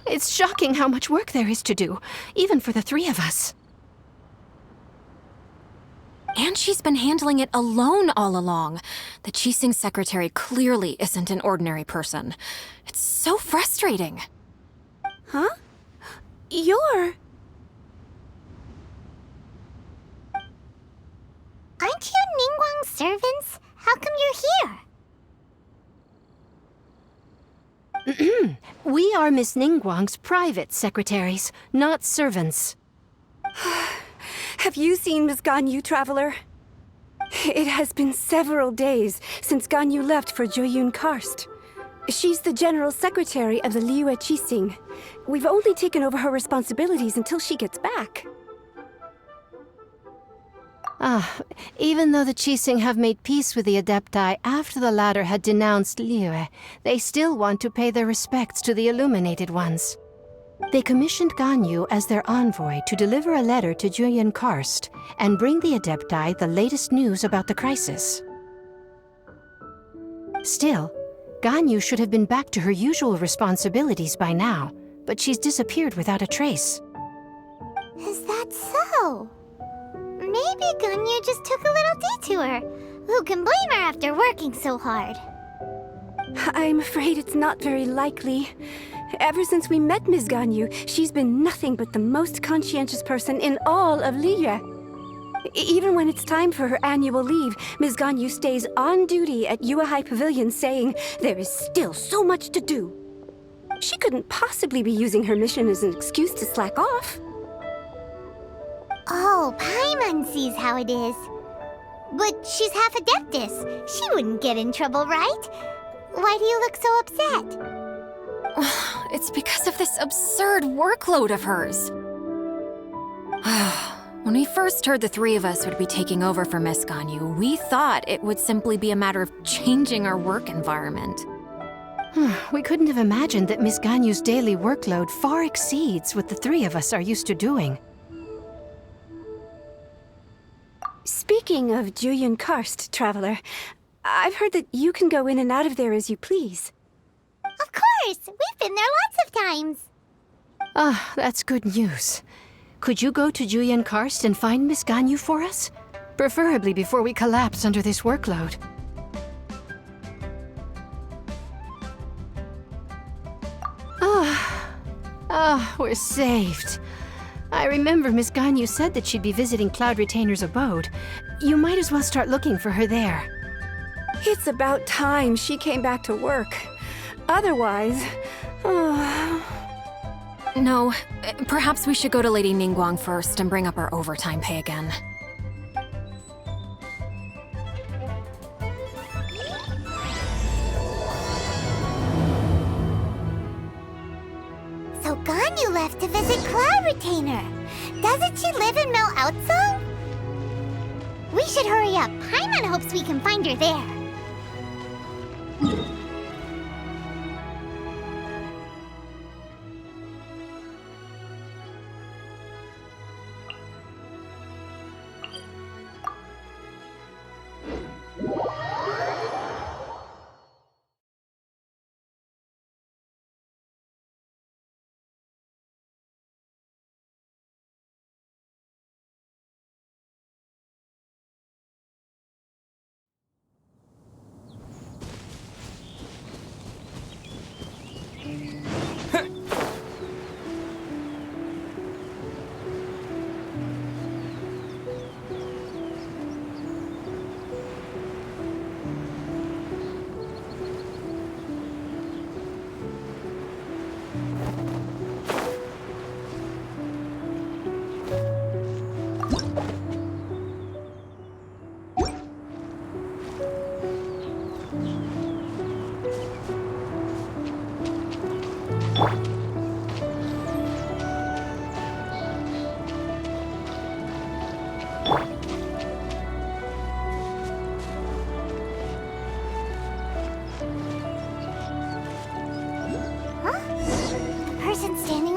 It's shocking how much work there is to do, even for the three of us. And she's been handling it alone all along. The Qixing secretary clearly isn't an ordinary person. It's so frustrating. Huh? You're... Aren't you Ningguang's servants? How come you're here? We are Miss Ningguang's private secretaries, not servants. Have you seen Miss Ganyu, Traveler? It has been several days since Ganyu left for Jueyun Karst. She's the general secretary of the Liyue Qixing. We've only taken over her responsibilities until she gets back. Even though the Qixing have made peace with the Adepti after the latter had denounced Liyue, they still want to pay their respects to the Illuminated Ones. They commissioned Ganyu as their envoy to deliver a letter to Jueyun Karst and bring the Adepti the latest news about the crisis. Still, Ganyu should have been back to her usual responsibilities by now, but she's disappeared without a trace. Is that so? Maybe Ganyu just took a little detour. Who can blame her after working so hard? I'm afraid it's not very likely. Ever since we met Ms. Ganyu, she's been nothing but the most conscientious person in all of Liyue. Even when it's time for her annual leave, Ms. Ganyu stays on duty at Yuehai Pavilion saying there is still so much to do. She couldn't possibly be using her mission as an excuse to slack off. Oh, Paimon sees how it is. But she's half Adeptus. She wouldn't get in trouble, right? Why do you look so upset? It's because of this absurd workload of hers. When we first heard the three of us would be taking over for Miss Ganyu, we thought it would simply be a matter of changing our work environment. We couldn't have imagined that Miss Ganyu's daily workload far exceeds what the three of us are used to doing. Speaking of Jueyun Karst, Traveler, I've heard that you can go in and out of there as you please. Of course! We've been there lots of times! That's good news. Could you go to Jueyun Karst and find Miss Ganyu for us? Preferably before we collapse under this workload. We're saved. I remember Miss Ganyu said that she'd be visiting Cloud Retainer's abode. You might as well start looking for her there. It's about time she came back to work. Otherwise... No, perhaps we should go to Lady Ningguang first and bring up our overtime pay again. So Ganyu left to visit Cloud Retainer. Doesn't she live in Mel Outsong? We should hurry up. Paimon hopes we can find her there.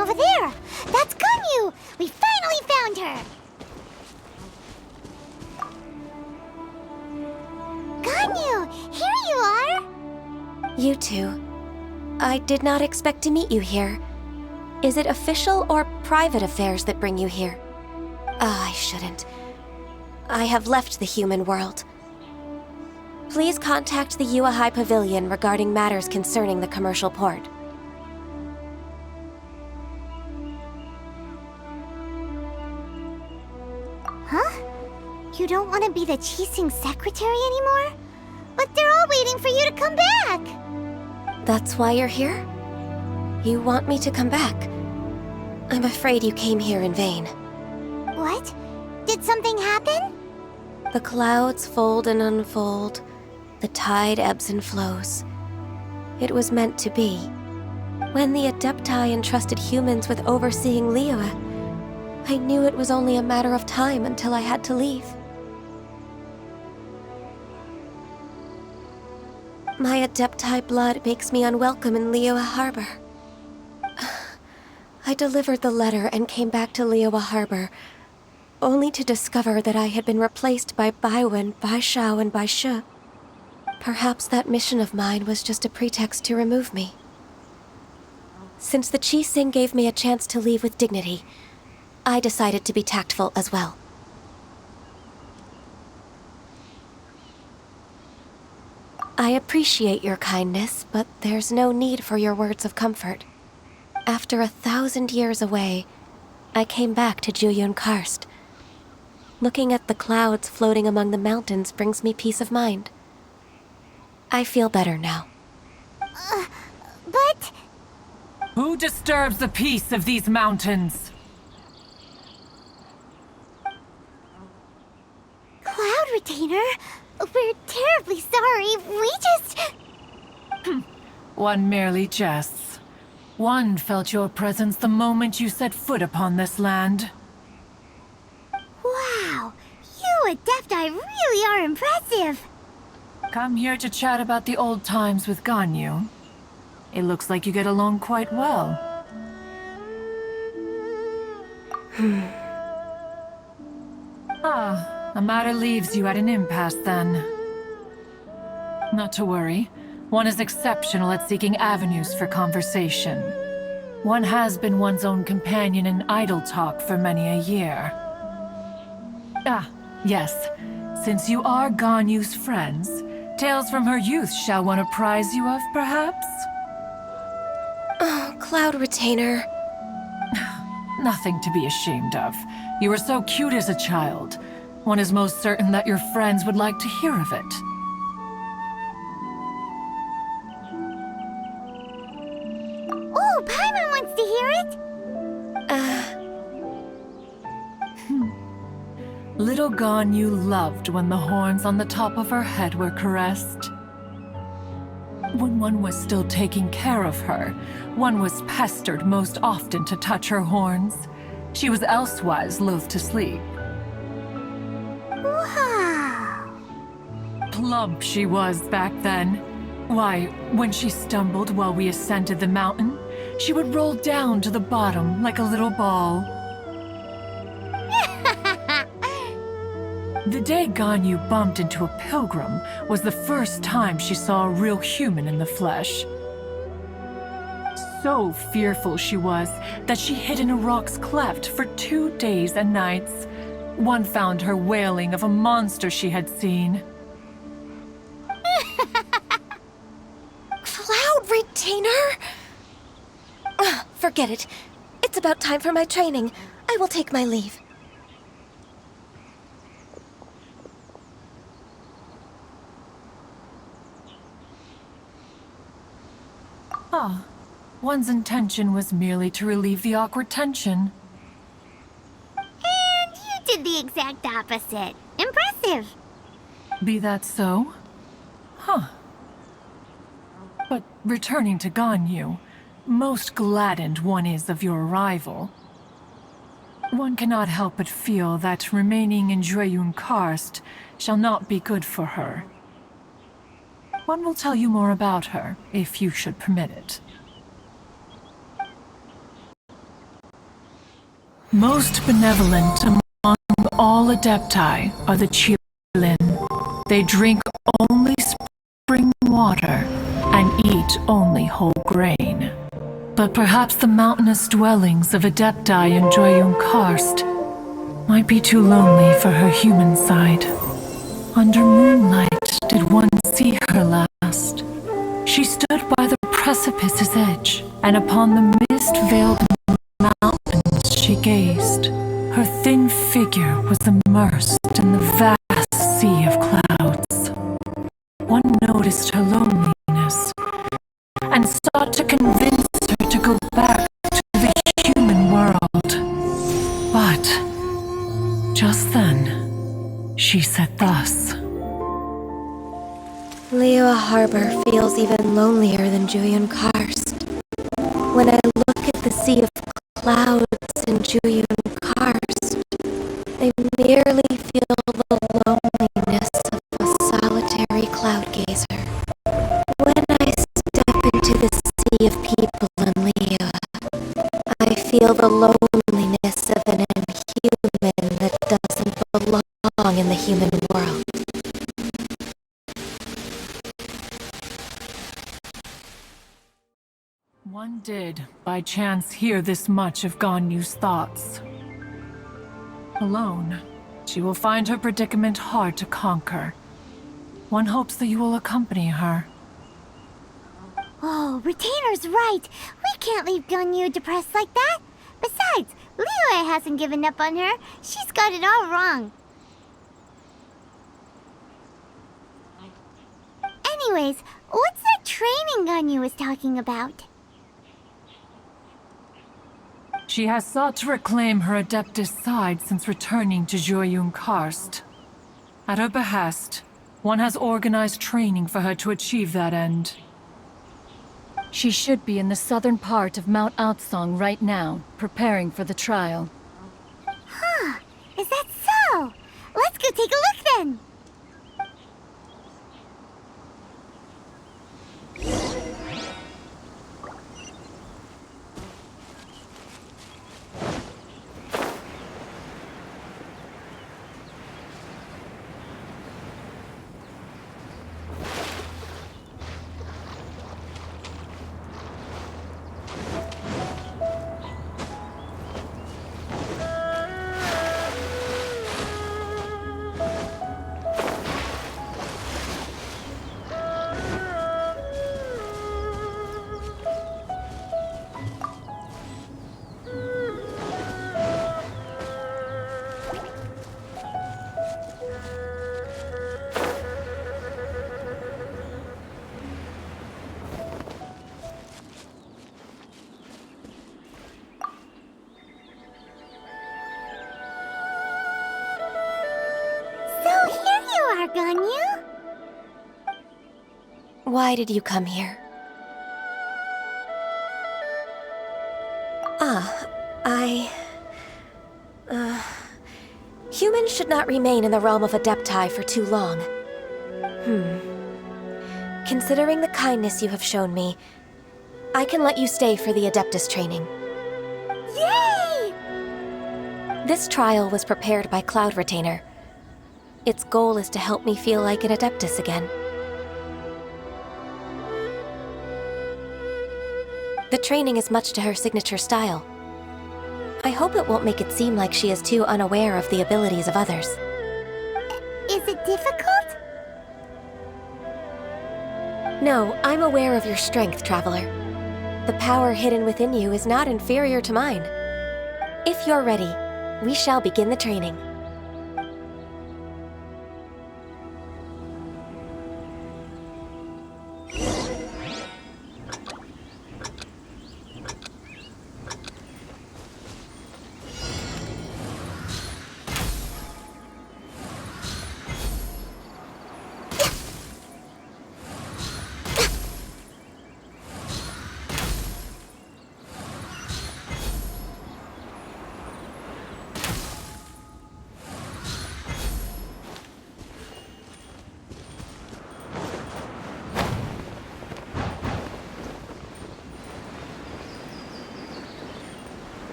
Over there! That's Ganyu! We finally found her! Ganyu! Here you are! You two. I did not expect to meet you here. Is it official or private affairs that bring you here? I shouldn't. I have left the human world. Please contact the Yua High Pavilion regarding matters concerning the commercial port. Huh? You don't want to be the Qixing secretary anymore? But they're all waiting for you to come back! That's why you're here? You want me to come back? I'm afraid you came here in vain. What? Did something happen? The clouds fold and unfold. The tide ebbs and flows. It was meant to be. When the Adepti entrusted humans with overseeing Liyue, I knew it was only a matter of time until I had to leave. My Adepti blood makes me unwelcome in Liyue Harbor. I delivered the letter and came back to Liyue Harbor, only to discover that I had been replaced by Baiwen, Baishao, and Baishu. Perhaps that mission of mine was just a pretext to remove me. Since the Qixing gave me a chance to leave with dignity, I decided to be tactful as well. I appreciate your kindness, but there's no need for your words of comfort. After 1,000 years away, I came back to Juyun Karst. Looking at the clouds floating among the mountains brings me peace of mind. I feel better now. But... Who disturbs the peace of these mountains? Cloud Retainer? We're terribly sorry. We just... One merely jests. One felt your presence the moment you set foot upon this land. Wow! You Adepti really are impressive! Come here to chat about the old times with Ganyu. It looks like you get along quite well. The matter leaves you at an impasse then. Not to worry. One is exceptional at seeking avenues for conversation. One has been one's own companion in idle talk for many a year. Yes. Since you are Ganyu's friends, tales from her youth shall one apprise you of, perhaps? Oh, Cloud Retainer. Nothing to be ashamed of. You were so cute as a child. One is most certain that your friends would like to hear of it. Oh, Paimon wants to hear it! Little Ganyu loved when the horns on the top of her head were caressed. When one was still taking care of her, one was pestered most often to touch her horns. She was elsewise loath to sleep. Wow! Plump she was back then. Why, when she stumbled while we ascended the mountain, she would roll down to the bottom like a little ball. The day Ganyu bumped into a pilgrim was the first time she saw a real human in the flesh. So fearful she was that she hid in a rock's cleft for 2 days and nights. One found her wailing of a monster she had seen. Cloud Retainer? Forget it. It's about time for my training. I will take my leave. One's intention was merely to relieve the awkward tension. And you did the exact opposite. Impressive! Be that so? But returning to Ganyu, most gladdened one is of your arrival. One cannot help but feel that remaining in Juyun Karst shall not be good for her. One will tell you more about her, if you should permit it. Most benevolent among all Adepti are the Qilin. They drink only spring water and eat only whole grain. But perhaps the mountainous dwellings of Adepti in Joyun Karst might be too lonely for her human side. Under moonlight did one see her last. She stood by the precipice's edge, and upon the mist-veiled mountains she gazed. Her thin figure was immersed in the vast sea of clouds. One noticed her loneliness, and sought to convince her to go back to the human world. But just then, she said thus. Liyue Harbor feels even lonelier than Joyun Karst. When I look at the sea of clouds in Joyun Karst, I merely feel the loneliness of a solitary cloud gazer. When I step into the sea of people in Liyue, I feel the loneliness of an inhuman that doesn't belong in the human world. One did, by chance, hear this much of Ganyu's thoughts. Alone, she will find her predicament hard to conquer. One hopes that you will accompany her. Oh, Retainer's right. We can't leave Ganyu depressed like that. Besides, Liyue hasn't given up on her. She's got it all wrong. Anyways, what's that training Ganyu was talking about? She has sought to reclaim her Adeptus side since returning to Joyun Karst. At her behest, one has organized training for her to achieve that end. She should be in the southern part of Mount Aotsong right now, preparing for the trial. Huh, is that so? Let's go take a look then. Ganyu? Why did you come here? Humans should not remain in the realm of Adepti for too long. Considering the kindness you have shown me, I can let you stay for the Adeptus training. Yay! This trial was prepared by Cloud Retainer. Its goal is to help me feel like an Adeptus again. The training is much to her signature style. I hope it won't make it seem like she is too unaware of the abilities of others. Is it difficult? No, I'm aware of your strength, Traveler. The power hidden within you is not inferior to mine. If you're ready, we shall begin the training.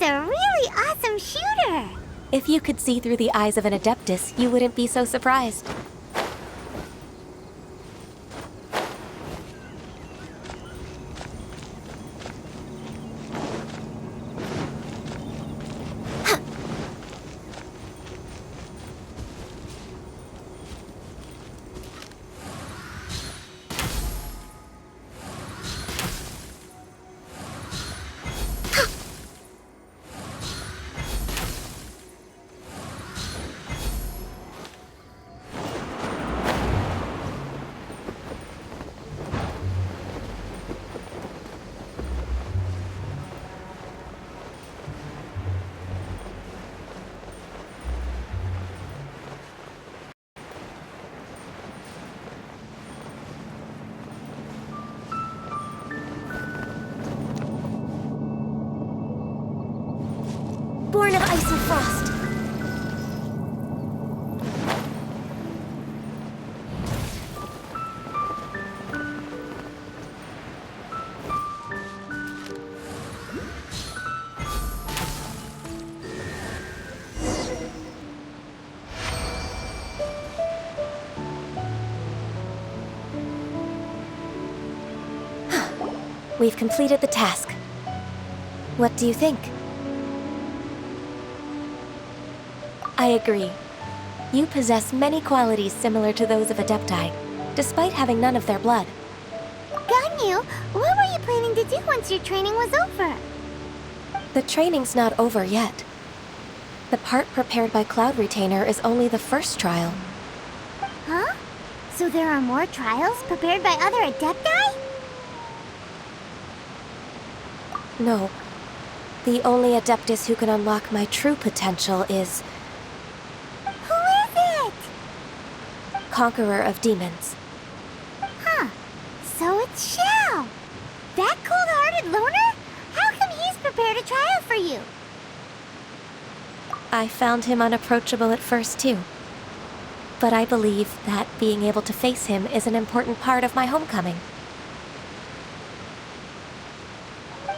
She's a really awesome shooter. If you could see through the eyes of an Adeptus, you wouldn't be so surprised. Born of ice and frost. We've completed the task. What do you think? I agree. You possess many qualities similar to those of Adepti, despite having none of their blood. Ganyu, what were you planning to do once your training was over? The training's not over yet. The part prepared by Cloud Retainer is only the first trial. Huh? So there are more trials prepared by other Adepti? No. The only Adeptus who can unlock my true potential is Who is it? Conqueror of Demons. Huh. So it's Xiao. That cold-hearted loner? How come he's prepared a trial for you? I found him unapproachable at first, too. But I believe that being able to face him is an important part of my homecoming.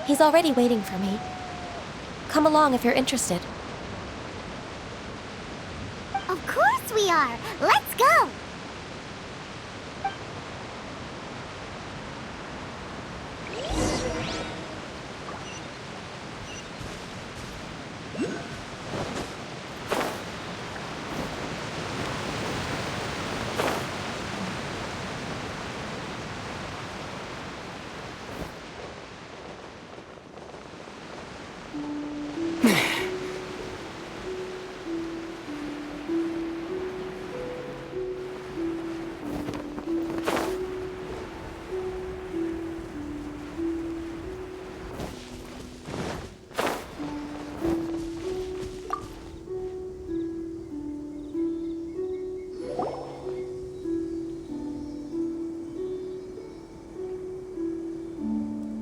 He's already waiting for me. Come along if you're interested. Of course we are. Let's go.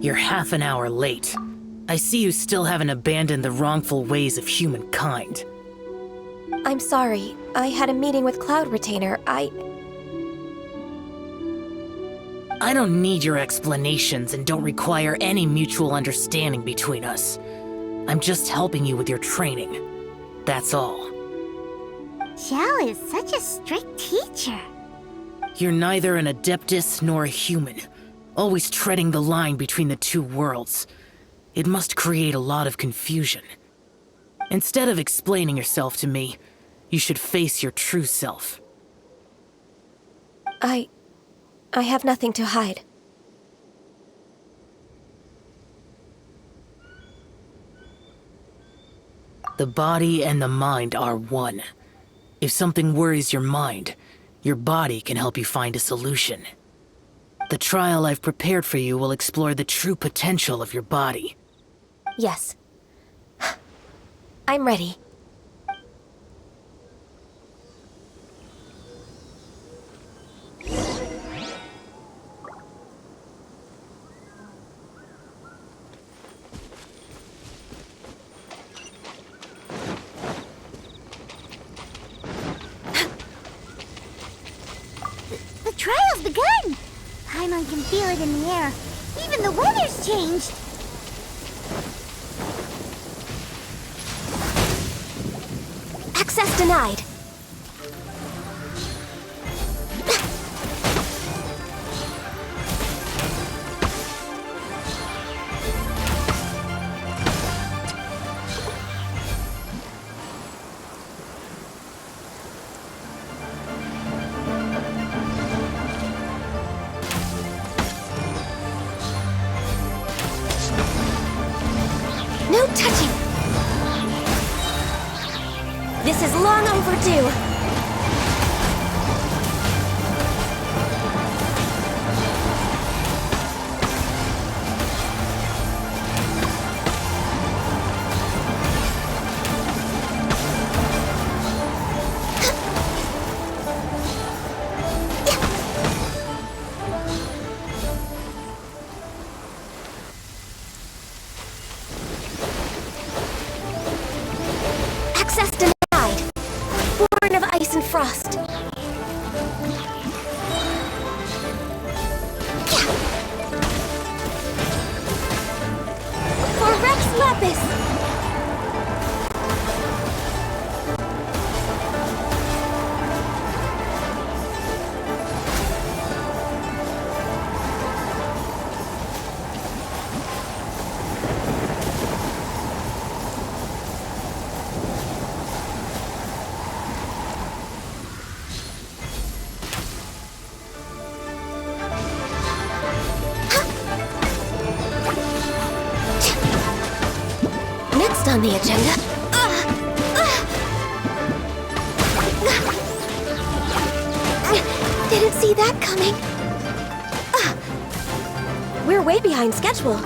You're half an hour late. I see you still haven't abandoned the wrongful ways of humankind. I'm sorry. I had a meeting with Cloud Retainer. I don't need your explanations and don't require any mutual understanding between us. I'm just helping you with your training. That's all. Xiao is such a strict teacher. You're neither an Adeptus nor a human, always treading the line between the two worlds. It must create a lot of confusion. Instead of explaining yourself to me, you should face your true self. I have nothing to hide. The body and the mind are one. If something worries your mind, your body can help you find a solution. The trial I've prepared for you will explore the true potential of your body. Yes. I'm ready. The trial's begun! Paimon can feel it in the air. Even the weather's changed. Access denied. No touching! This is long overdue. Access denied. Born of ice and frost. For Rex Lapis! Next on the agenda. Didn't see that coming. We're way behind schedule.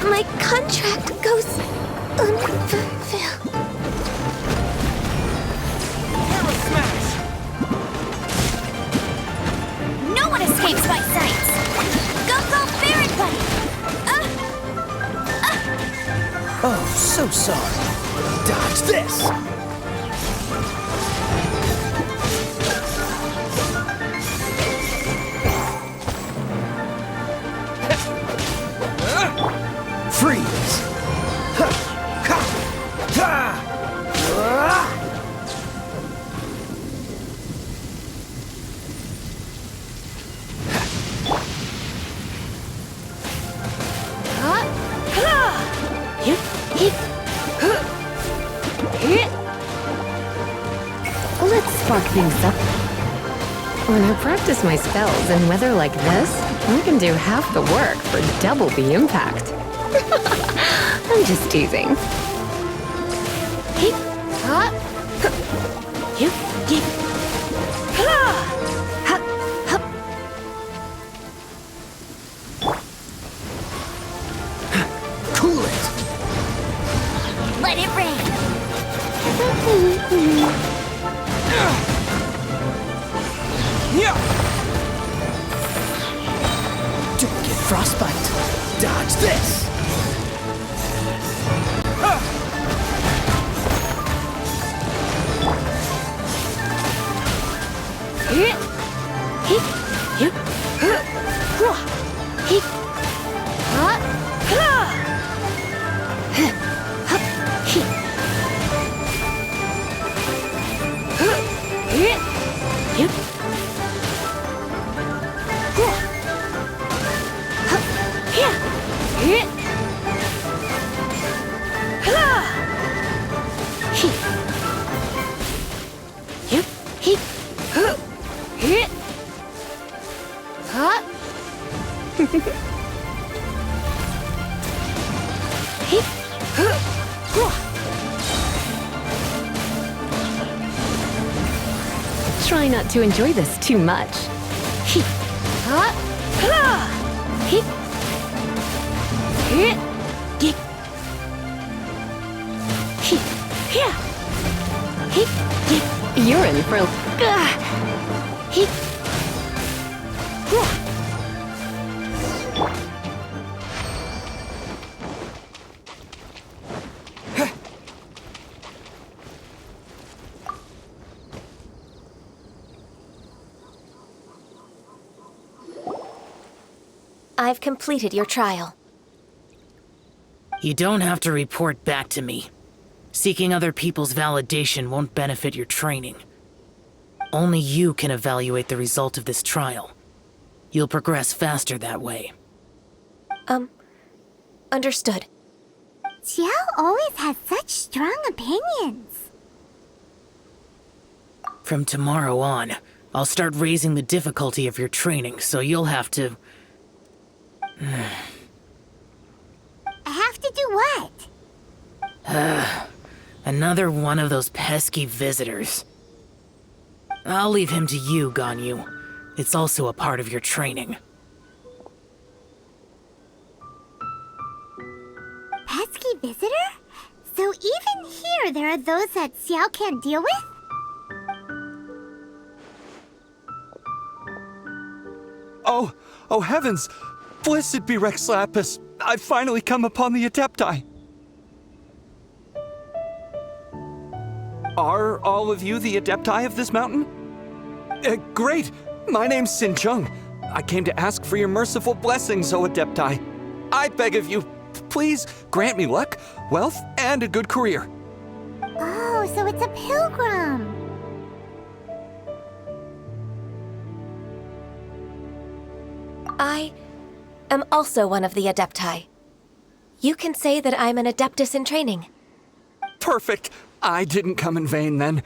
My contract goes unfulfilled. No one escapes my sights! Go, go, Baron Buddy! Oh, so sorry. Dodge this! Freeze! Ha! Ha! Ha! Ah! Let's spark things up. When I practice my spells in weather like this, I can do half the work for double the impact. I'm just teasing. Cool it! Let it rain! Don't get frostbite. Dodge this! Try not to enjoy this too much. You're in for I've completed your trial. You don't have to report back to me. Seeking other people's validation won't benefit your training. Only you can evaluate the result of this trial. You'll progress faster that way. Understood. Xiao always has such strong opinions. From tomorrow on, I'll start raising the difficulty of your training, so you'll have to... I have to do what? Another one of those pesky visitors. I'll leave him to you, Ganyu. It's also a part of your training. Pesky visitor? So even here there are those that Xiao can't deal with? Oh heavens! Blessed be Rex Lapis! I've finally come upon the Adepti! Are all of you the Adepti of this mountain? Great! My name's Sin Chung. I came to ask for your merciful blessings, O Adepti. I beg of you, please grant me luck, wealth, and a good career. Oh, so it's a pilgrim. I am also one of the Adepti. You can say that I'm an Adeptus in training. Perfect! I didn't come in vain then.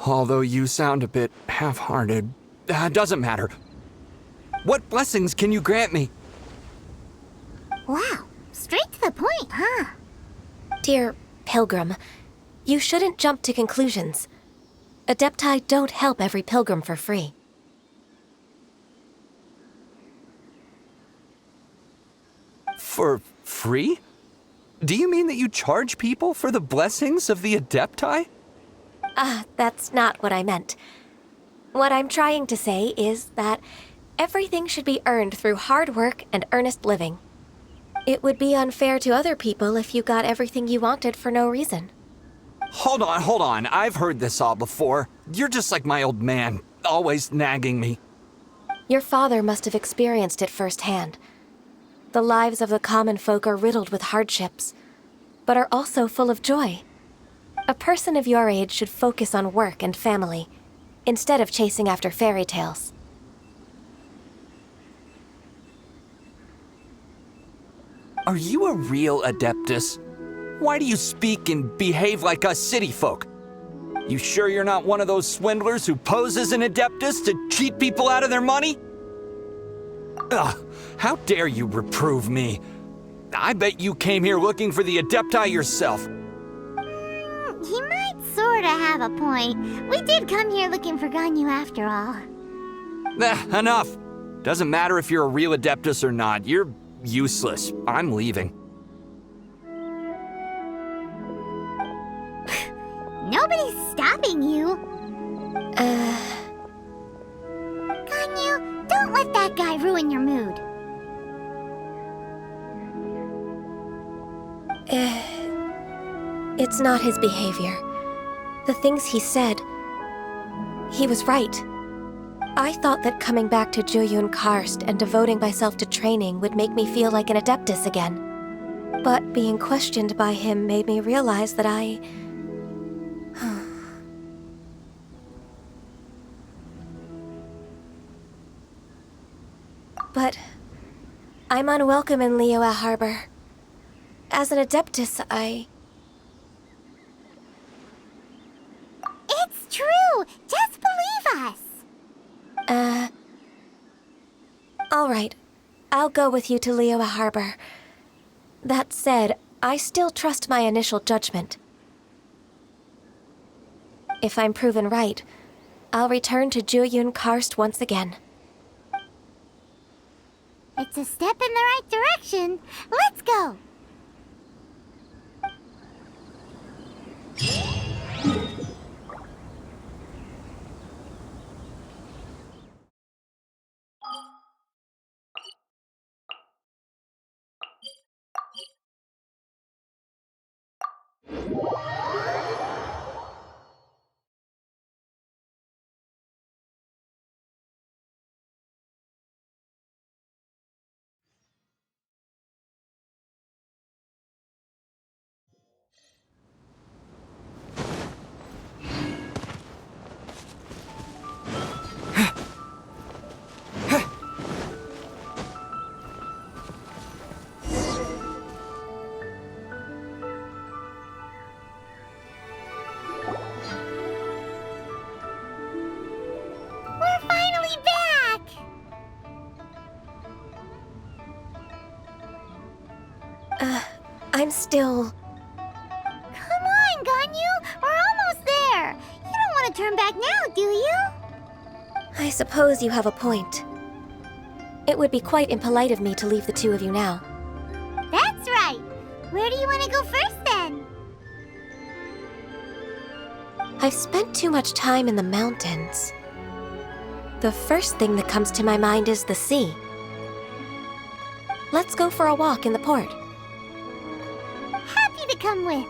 Although you sound a bit half-hearted. Doesn't matter. What blessings can you grant me? Wow, straight to the point, huh? Dear Pilgrim, you shouldn't jump to conclusions. Adepti don't help every pilgrim for free. For free? Do you mean that you charge people for the blessings of the Adepti? That's not what I meant. What I'm trying to say is that everything should be earned through hard work and earnest living. It would be unfair to other people if you got everything you wanted for no reason. Hold on. I've heard this all before. You're just like my old man, always nagging me. Your father must have experienced it firsthand. The lives of the common folk are riddled with hardships, but are also full of joy. A person of your age should focus on work and family, instead of chasing after fairy tales. Are you a real Adeptus? Why do you speak and behave like us city folk? You sure you're not one of those swindlers who poses an Adeptus to cheat people out of their money? Ugh, how dare you reprove me? I bet you came here looking for the Adepti yourself. He might sorta have a point. We did come here looking for Ganyu after all. Enough. Doesn't matter if you're a real Adeptus or not. You're useless. I'm leaving. Nobody's stopping you. Ganyu, don't let that guy ruin your mood. It's not his behavior. The things he said, he was right. I thought that coming back to Jueyun Karst and devoting myself to training would make me feel like an Adeptus again. But being questioned by him made me realize that I... But I'm unwelcome in Liyue Harbor. As an Adeptus, It's true! Just believe us! All right. I'll go with you to Liyue Harbor. That said, I still trust my initial judgment. If I'm proven right, I'll return to Jueyun Karst once again. It's a step in the right direction. Let's go! I'm still... Come on, Ganyu! We're almost there! You don't want to turn back now, do you? I suppose you have a point. It would be quite impolite of me to leave the two of you now. That's right! Where do you want to go first, then? I've spent too much time in the mountains. The first thing that comes to my mind is the sea. Let's go for a walk in the port. Happy to come with.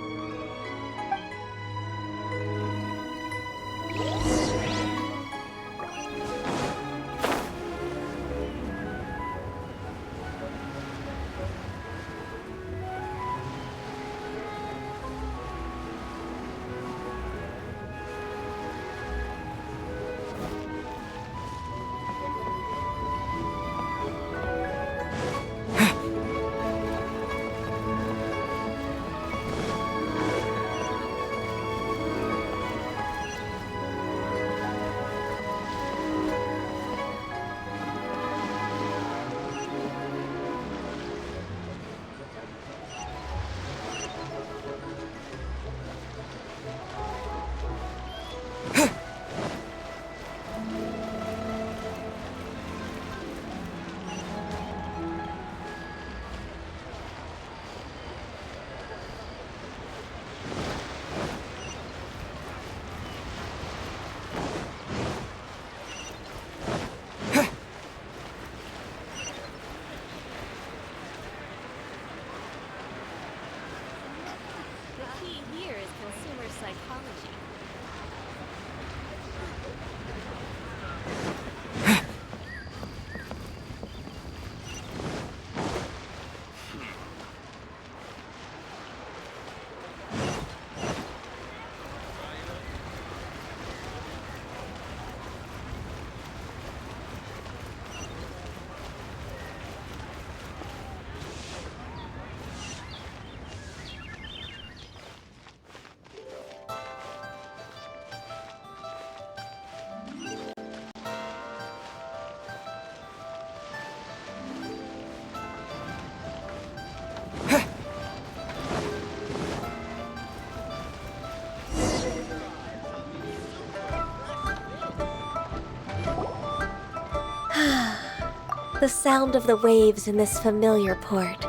The sound of the waves in this familiar port.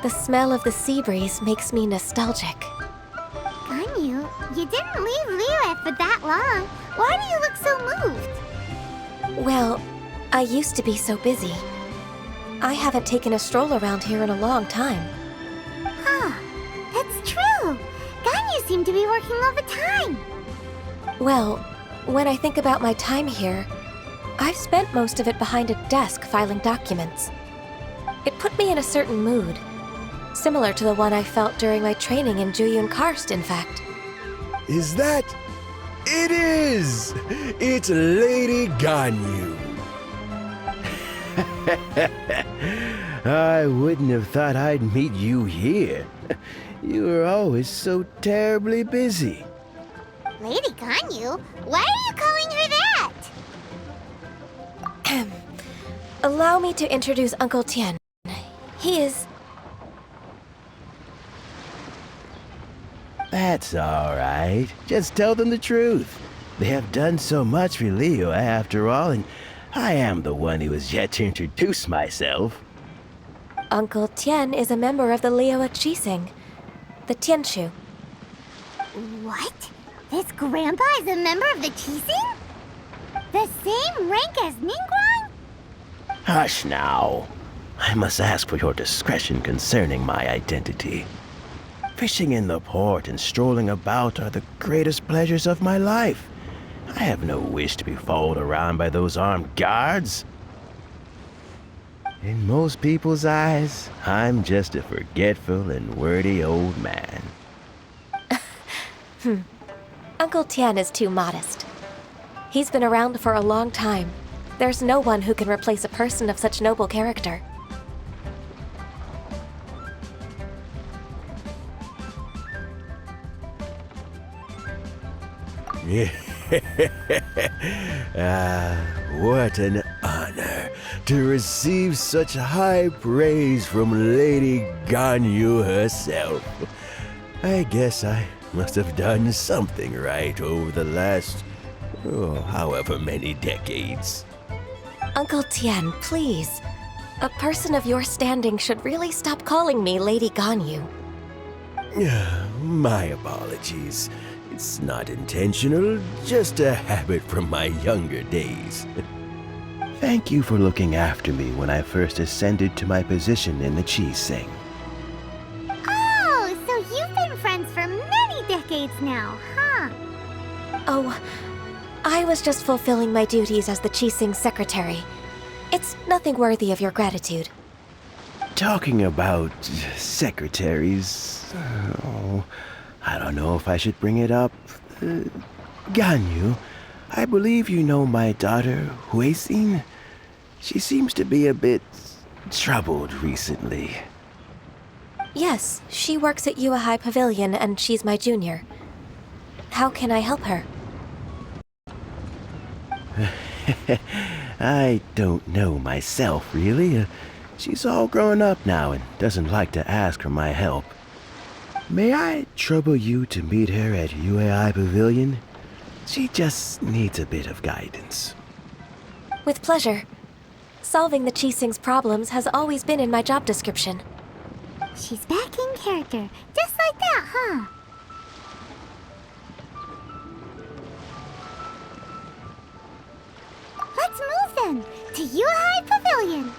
The smell of the sea breeze makes me nostalgic. Ganyu, you didn't leave Liyue for that long. Why do you look so moved? Well, I used to be so busy. I haven't taken a stroll around here in a long time. Huh, that's true. Ganyu seemed to be working all the time. Well, when I think about my time here, I've spent most of it behind a desk filing documents. It put me in a certain mood, similar to the one I felt during my training in Juyun Karst, in fact. Is that... It is! It's Lady Ganyu. I wouldn't have thought I'd meet you here. You were always so terribly busy. Lady Ganyu? Why are you calling her that? Allow me to introduce Uncle Tian. He is... That's all right. Just tell them the truth. They have done so much for Liyue after all, and I am the one who has yet to introduce myself. Uncle Tian is a member of the Liyue Qixing, the Tianshu. What? This grandpa is a member of the Qixing? The same rank as Ningguang? Hush now. I must ask for your discretion concerning my identity. Fishing in the port and strolling about are the greatest pleasures of my life. I have no wish to be followed around by those armed guards. In most people's eyes, I'm just a forgetful and wordy old man. Uncle Tian is too modest. He's been around for a long time. There's no one who can replace a person of such noble character. What an honor to receive such high praise from Lady Ganyu herself. I guess I must have done something right over the last, however many decades. Uncle Tian, please. A person of your standing should really stop calling me Lady Ganyu. My apologies. It's not intentional, just a habit from my younger days. Thank you for looking after me when I first ascended to my position in the Qi-Sing. Oh, so you've been friends for many decades now, huh? Oh, I was just fulfilling my duties as the Qi-Sing secretary. It's nothing worthy of your gratitude. Talking about secretaries, I don't know if I should bring it up. Ganyu, I believe you know my daughter, Huixin. She seems to be a bit troubled recently. Yes, she works at Yua High Pavilion and she's my junior. How can I help her? I don't know myself, really. She's all grown up now and doesn't like to ask for my help. May I trouble you to meet her at UAI Pavilion? She just needs a bit of guidance. With pleasure. Solving the Qi-Sing's problems has always been in my job description. She's back in character, just like that, huh? Let's move then, to Yuhai Pavilion.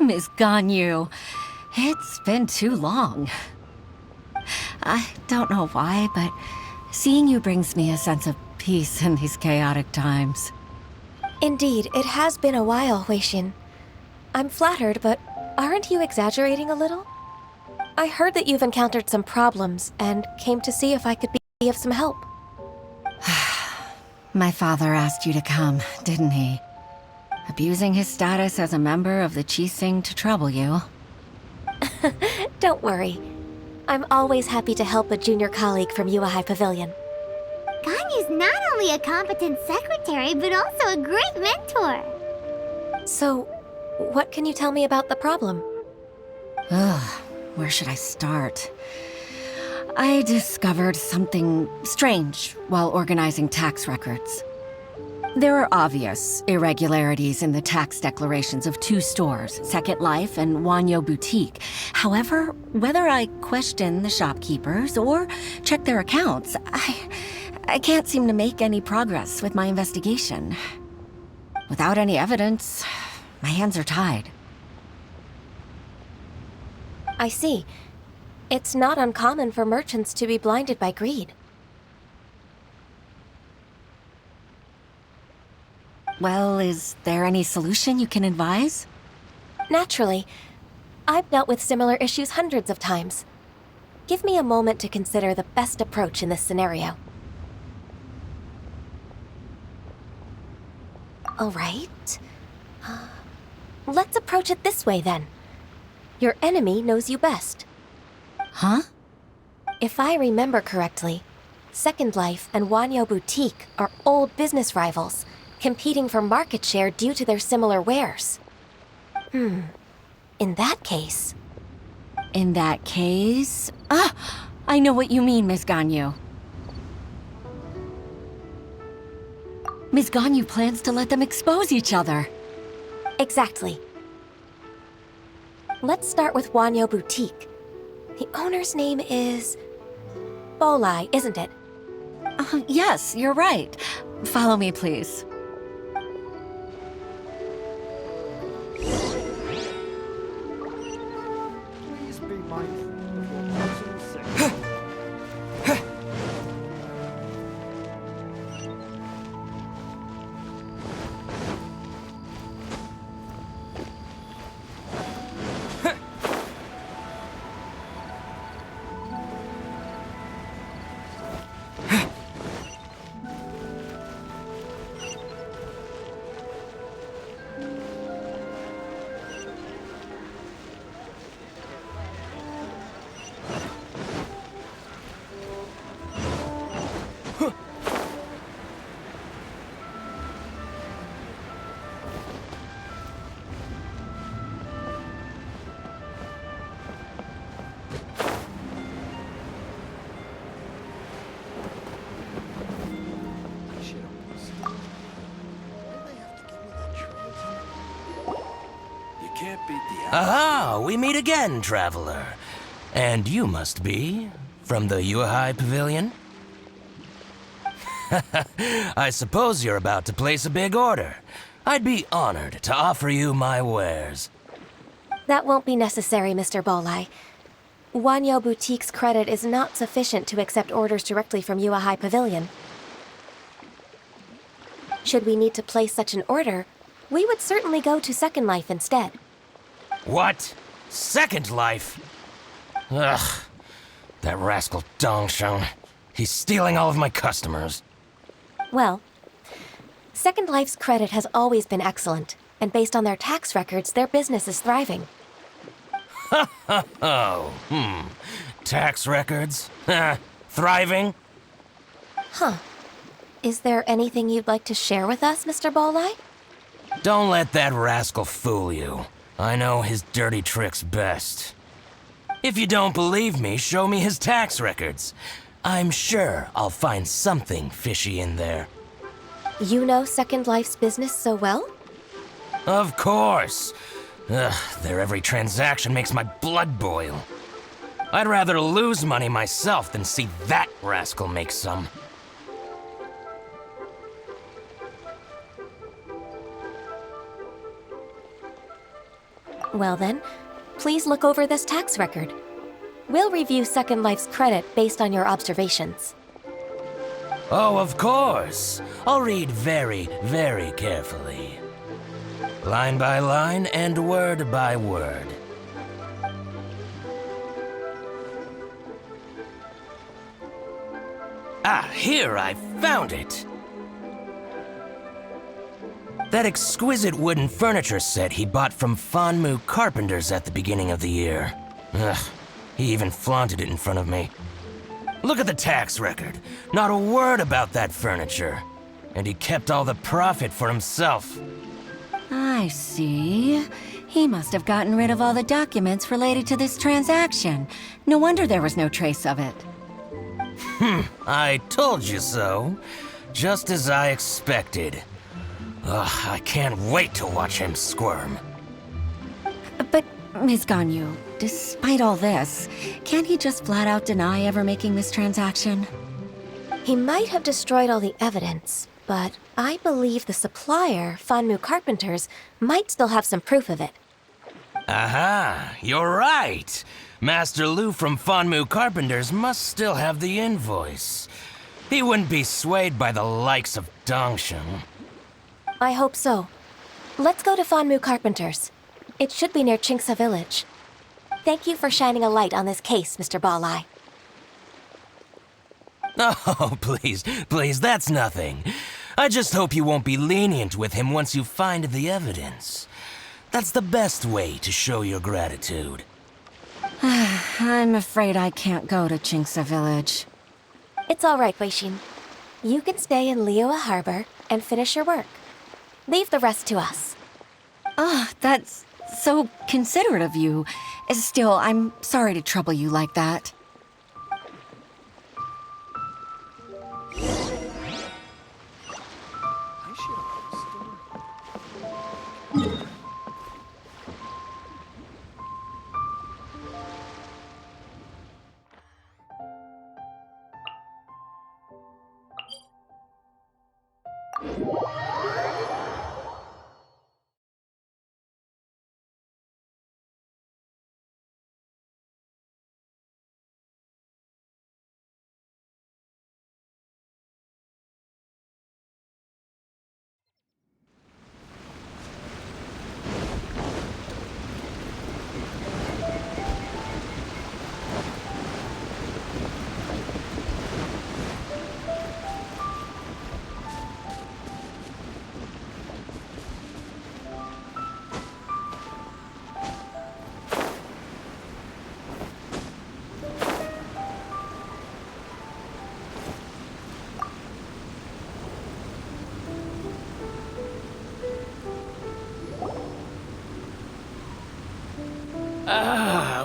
Miss Ganyu, it's been too long. I don't know why, but seeing you brings me a sense of peace in these chaotic times. Indeed, it has been a while, Huixin. I'm flattered, but aren't you exaggerating a little? I heard that you've encountered some problems and came to see if I could be of some help. My father asked you to come, didn't he? Abusing his status as a member of the Qi-Sing to trouble you. Don't worry. I'm always happy to help a junior colleague from Yua High Pavilion. Ganyu's not only a competent secretary, but also a great mentor. So, what can you tell me about the problem? Ugh, where should I start? I discovered something strange while organizing tax records. There are obvious irregularities in the tax declarations of two stores, Second Life and Wanyo Boutique. However, whether I question the shopkeepers or check their accounts, I can't seem to make any progress with my investigation. Without any evidence, my hands are tied. I see. It's not uncommon for merchants to be blinded by greed. Well, is there any solution you can advise? Naturally. I've dealt with similar issues hundreds of times. Give me a moment to consider the best approach in this scenario. All right. Let's approach it this way, then. Your enemy knows you best. Huh? If I remember correctly, Second Life and Wanyo Boutique are old business rivals, competing for market share due to their similar wares. In that case... In that case... I know what you mean, Ms. Ganyu. Ms. Ganyu plans to let them expose each other. Exactly. Let's start with Wanyo Boutique. The owner's name is... Bolai, isn't it? Yes, you're right. Follow me, please. Please be mindful of your personal safety. Aha! We meet again, traveler. And you must be from the Yuehai Pavilion? I suppose you're about to place a big order. I'd be honored to offer you my wares. That won't be necessary, Mr. Bolai. Wanyo Boutique's credit is not sufficient to accept orders directly from Yuehai Pavilion. Should we need to place such an order, we would certainly go to Second Life instead. What? Second Life? Ugh. That rascal Dongsheng. He's stealing all of my customers. Well, Second Life's credit has always been excellent, and based on their tax records, their business is thriving. Tax records? Thriving? Huh. Is there anything you'd like to share with us, Mr. Bolai? Don't let that rascal fool you. I know his dirty tricks best. If you don't believe me, show me his tax records. I'm sure I'll find something fishy in there. You know Second Life's business so well? Of course. Their every transaction makes my blood boil. I'd rather lose money myself than see that rascal make some. Well then, please look over this tax record. We'll review Second Life's credit based on your observations. Oh, of course. I'll read very, very carefully. Line by line and word by word. Ah, here, I found it! That exquisite wooden furniture set he bought from Fanmu Carpenters at the beginning of the year. Ugh, he even flaunted it in front of me. Look at the tax record. Not a word about that furniture. And he kept all the profit for himself. I see. He must have gotten rid of all the documents related to this transaction. No wonder there was no trace of it. I told you so. Just as I expected. Ugh, I can't wait to watch him squirm. But, Ms. Ganyu, despite all this, can't he just flat out deny ever making this transaction? He might have destroyed all the evidence, but I believe the supplier, Fanmu Carpenters, might still have some proof of it. Aha, you're right. Master Lu from Fanmu Carpenters must still have the invoice. He wouldn't be swayed by the likes of Dongsheng. I hope so. Let's go to Fanmu Carpenters. It should be near Chinksa Village. Thank you for shining a light on this case, Mr. Balai. Oh, please, that's nothing. I just hope you won't be lenient with him once you find the evidence. That's the best way to show your gratitude. I'm afraid I can't go to Chinksa Village. It's all right, Weishin. You can stay in Liyue Harbor and finish your work. Leave the rest to us. That's so considerate of you. Still, I'm sorry to trouble you like that.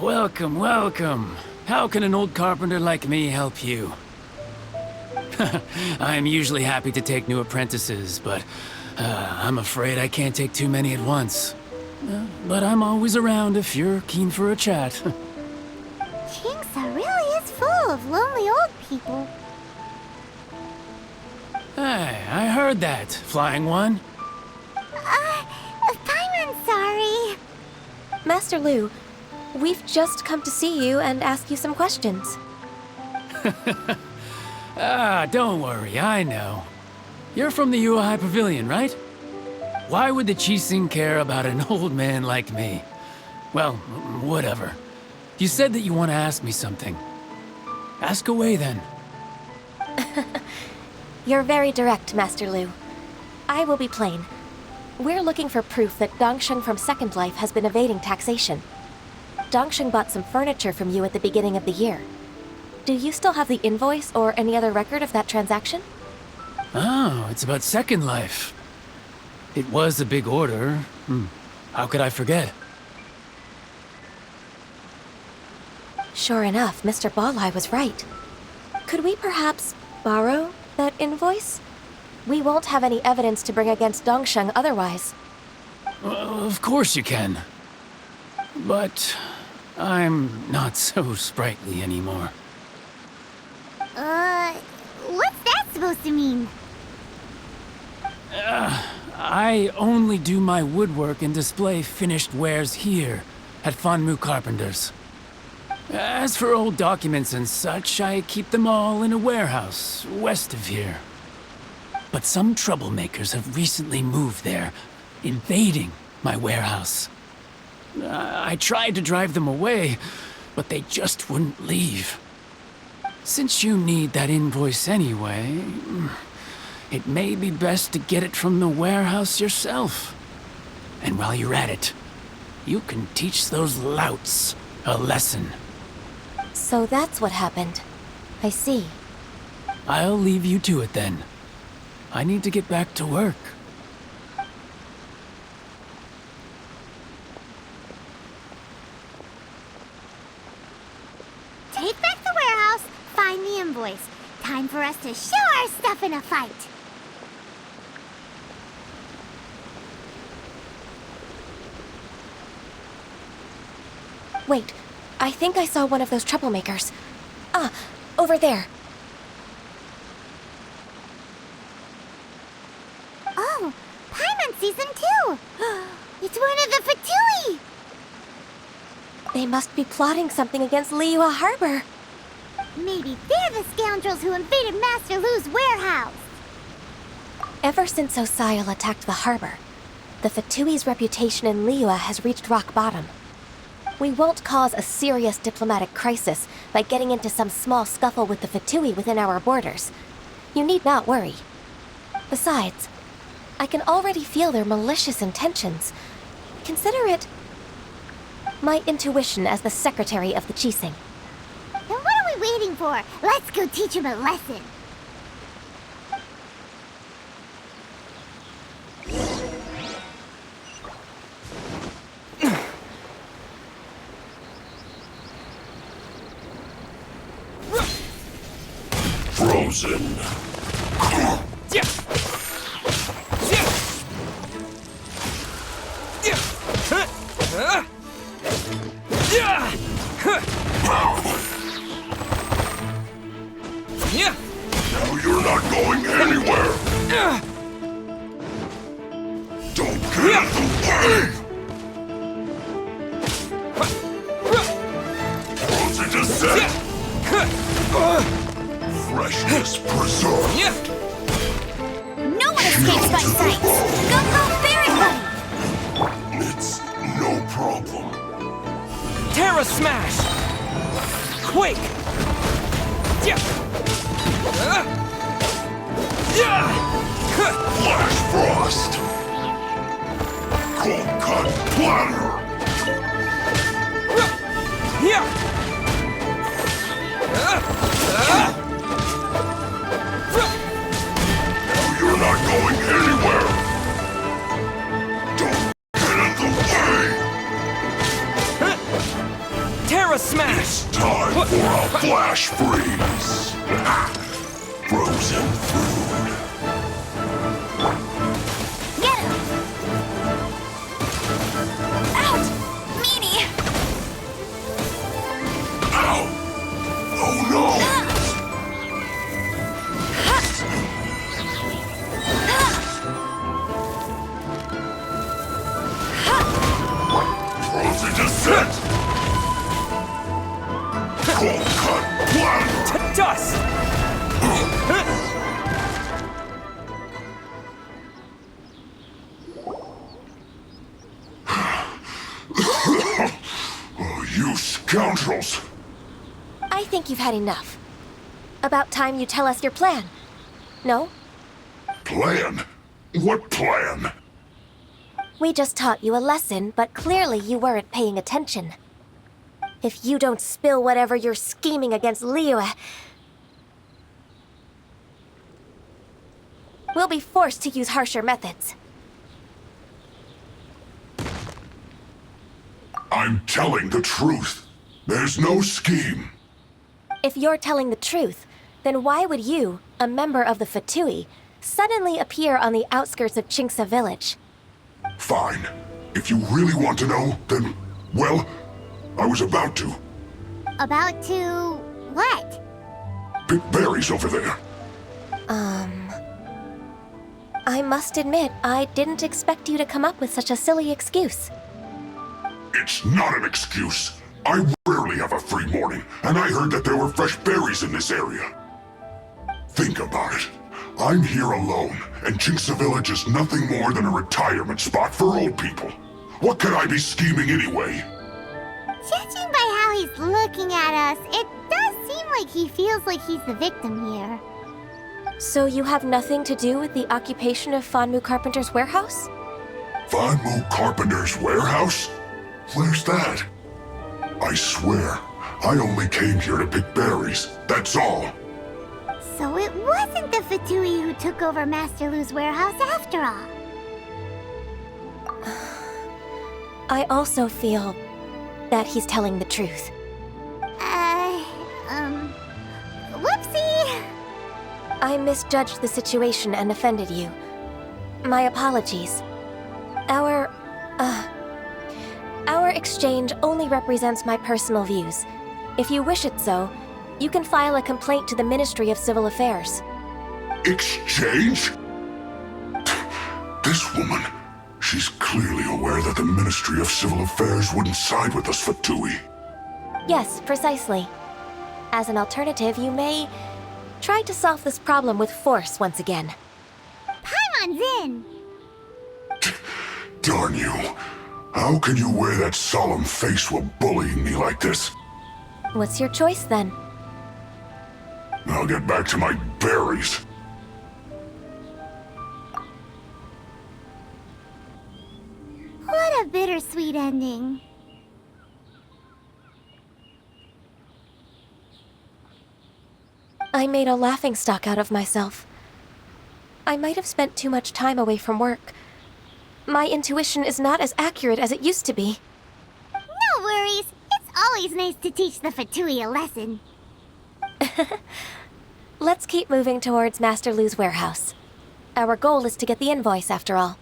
Welcome, welcome. How can an old carpenter like me help you? I'm usually happy to take new apprentices, but I'm afraid I can't take too many at once. But I'm always around if you're keen for a chat. Chinksa really is full of lonely old people. Hey, I heard that, Flying One. Paimon's sorry. Master Lu, we've just come to see you and ask you some questions. Don't worry, I know. You're from the Yuehai Pavilion, right? Why would the Qixing care about an old man like me? Well, whatever. You said that you want to ask me something. Ask away, then. You're very direct, Master Lu. I will be plain. We're looking for proof that Dongsheng from Second Life has been evading taxation. Dongsheng bought some furniture from you at the beginning of the year. Do you still have the invoice or any other record of that transaction? Oh, it's about Second Life. It was a big order. How could I forget? Sure enough, Mr. Balai was right. Could we perhaps borrow that invoice? We won't have any evidence to bring against Dongsheng otherwise. Of course you can. But I'm not so sprightly anymore. What's that supposed to mean? I only do my woodwork and display finished wares here at Fanmu Carpenters. As for old documents and such, I keep them all in a warehouse west of here. But some troublemakers have recently moved there, invading my warehouse. I tried to drive them away, but they just wouldn't leave. Since you need that invoice anyway, it may be best to get it from the warehouse yourself. And while you're at it, you can teach those louts a lesson. So that's what happened. I see. I'll leave you to it then. I need to get back to work. Take back the warehouse, find the envoys. Time for us to show our stuff in a fight. Wait, I think I saw one of those troublemakers. Ah, over there. Oh, Paimon sees them too! It's one of the Fatui! They must be plotting something against Liyue Harbor. Maybe they're the scoundrels who invaded Master Lu's warehouse! Ever since Osial attacked the harbor, the Fatui's reputation in Liyue has reached rock bottom. We won't cause a serious diplomatic crisis by getting into some small scuffle with the Fatui within our borders. You need not worry. Besides, I can already feel their malicious intentions. Consider it my intuition as the secretary of the Qixing. Then what are we waiting for? Let's go teach him a lesson! Frozen. Now you're not going anywhere. Don't get in the way. Frozen descent. Freshness preserved. No one escapes my sight! Go, go, Fairy! It's no problem. Terra Smash! Quake! Flash Frost. Cold Cut Platter. Now you're not going anywhere. Don't get in the way. Terra Smash! It's time for a flash freeze. Frozen food. Get him! Out! Meanie! Ow! Oh no! Frozen descent! Cold cut platter! To dust! Oh, you scoundrels! I think you've had enough. About time you tell us your plan. No? Plan? What plan? We just taught you a lesson, but clearly you weren't paying attention. If you don't spill whatever you're scheming against Liyue, we'll be forced to use harsher methods. I'm telling the truth. There's no scheme. If you're telling the truth, then why would you, a member of the Fatui, suddenly appear on the outskirts of Qingce village? Fine. If you really want to know, then, well, I was about to. About to... what? Pick berries over there. I must admit, I didn't expect you to come up with such a silly excuse. It's not an excuse. I rarely have a free morning, and I heard that there were fresh berries in this area. Think about it. I'm here alone, and Qingce Village is nothing more than a retirement spot for old people. What could I be scheming anyway? Judging by how he's looking at us, it does seem like he feels like he's the victim here. So you have nothing to do with the occupation of Fanmu Carpenter's warehouse? Fanmu Carpenter's warehouse? Where's that? I swear, I only came here to pick berries, that's all. So it wasn't the Fatui who took over Master Lu's warehouse after all. I also feel that he's telling the truth. Whoopsie! I misjudged the situation and offended you. My apologies. Our exchange only represents my personal views. If you wish it so, you can file a complaint to the Ministry of Civil Affairs. Exchange? This woman, she's clearly aware that the Ministry of Civil Affairs wouldn't side with us for Tui. Yes, precisely. As an alternative, you may try to solve this problem with force once again. Paimon's in! Darn you. How can you wear that solemn face while bullying me like this? What's your choice then? I'll get back to my berries. What a bittersweet ending. I made a laughingstock out of myself. I might have spent too much time away from work. My intuition is not as accurate as it used to be. No worries. It's always nice to teach the Fatui a lesson. Let's keep moving towards Master Lu's warehouse. Our goal is to get the invoice, after all.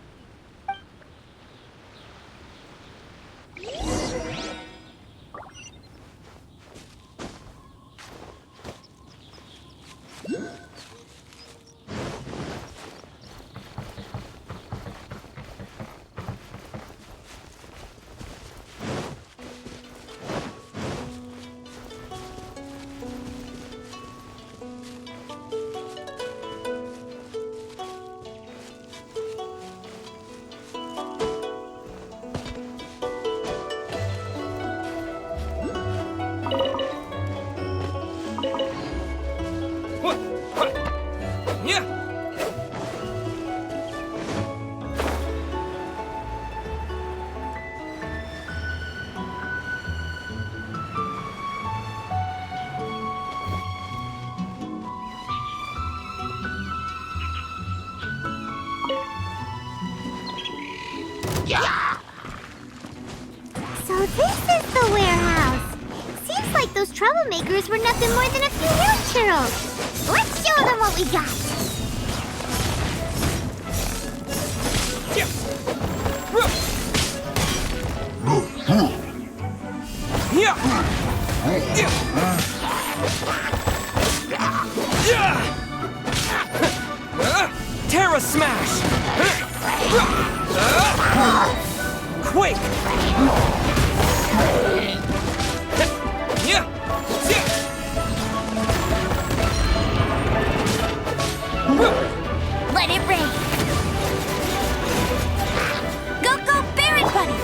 So this is the warehouse. Seems like those troublemakers were nothing more than a few hill churros. Let's show them what we got. Terra Smash! Quick! Let it rain. Go, Barret Buddy!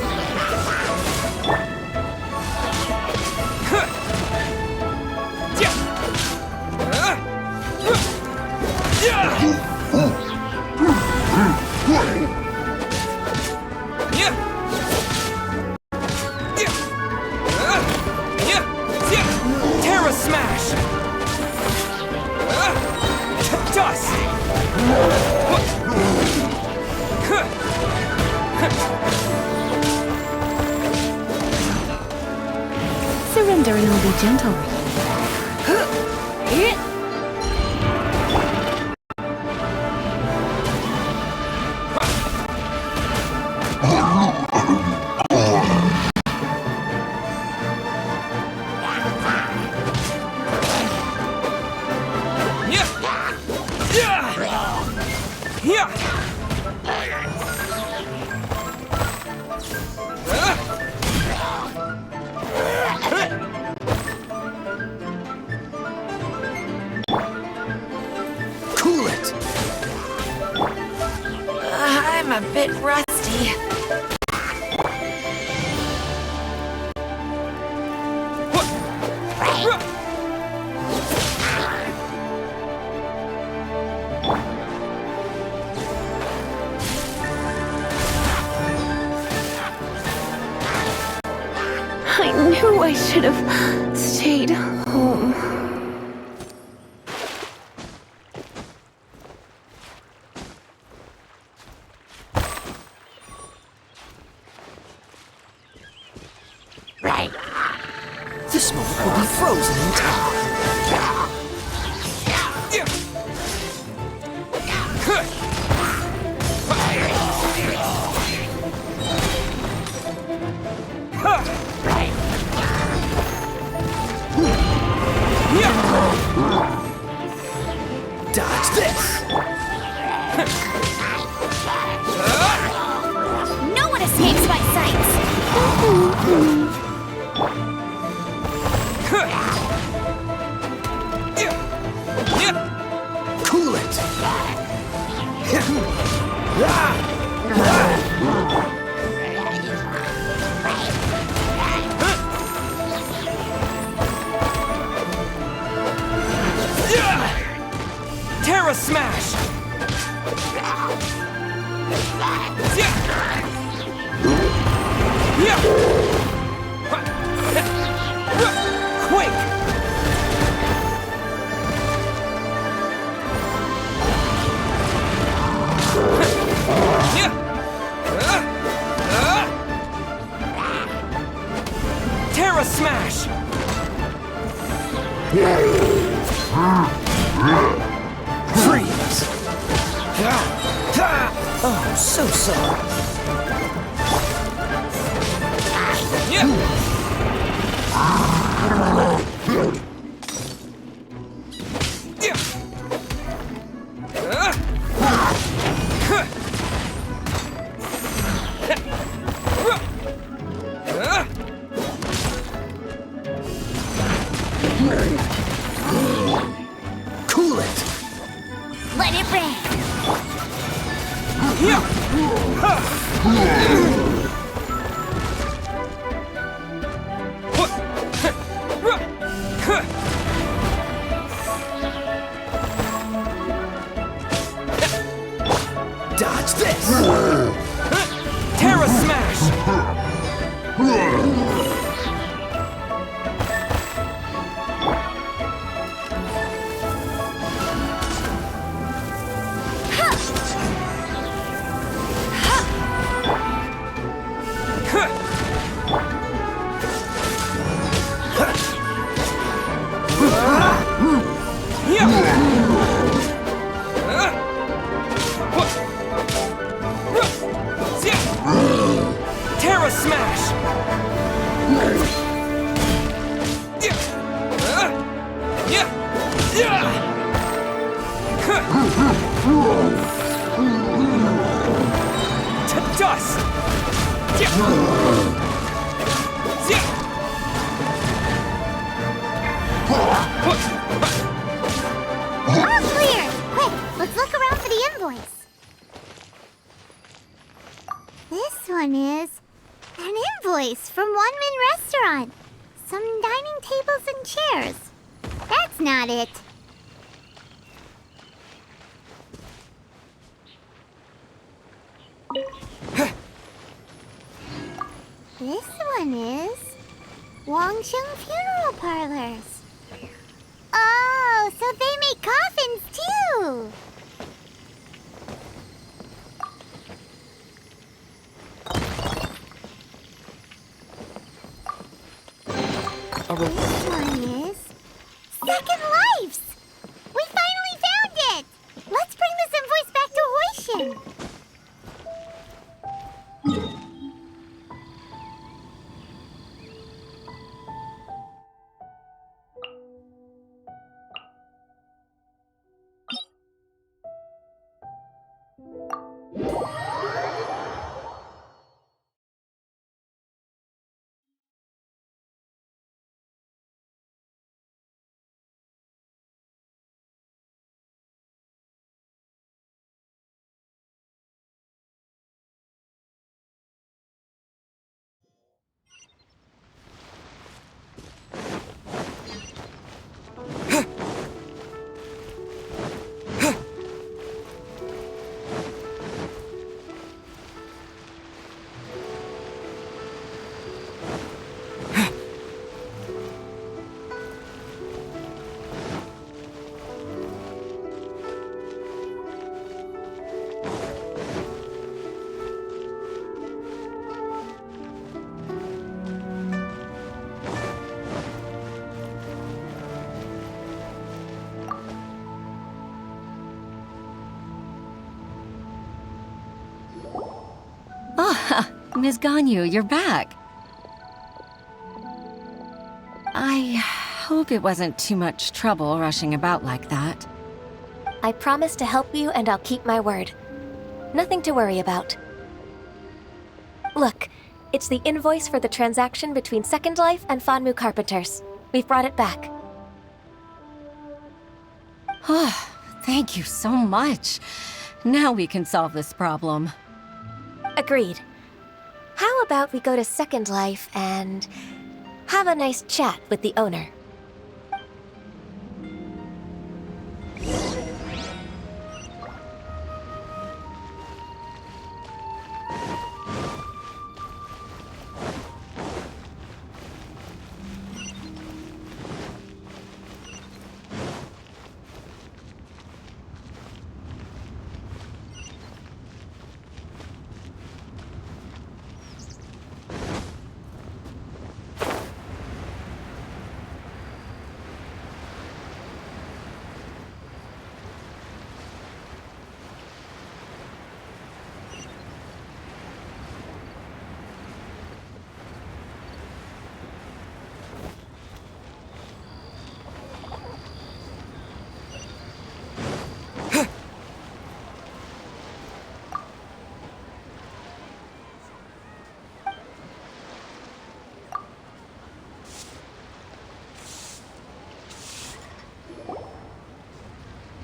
Terra Smash! Dust! Surrender and I'll be gentle. Cool it! I'm a bit rusty. I knew I should have stayed home. Right. This moment will be frozen in time. Dodge this! No one escapes my sights! Cool it! Terra Smash! Quick! Terra Smash! Freeze! Oh, so sorry. Cool it! Let it rain! Dodge this! Terra Smash! Terra Smash! To dust! All clear! Quick, let's look around for the invoice. This one is an invoice from One Min Restaurant. Some dining tables and chairs. That's not it. This one is Wangsheng Funeral Parlors. Oh, so they make coffins too! This one is Second Lives! We finally found it! Let's bring this invoice back to Hoishin! Ah, Ms. Ganyu, you're back. I hope hope it wasn't too much trouble rushing about like that. I promise to help you and I'll keep my word. Nothing to worry about. Look, it's the invoice for the transaction between Second Life and Fanmu Carpenters. We've brought it back. Oh, thank you so much. Now we can solve this problem. Agreed. How about we go to Second Life and have a nice chat with the owner?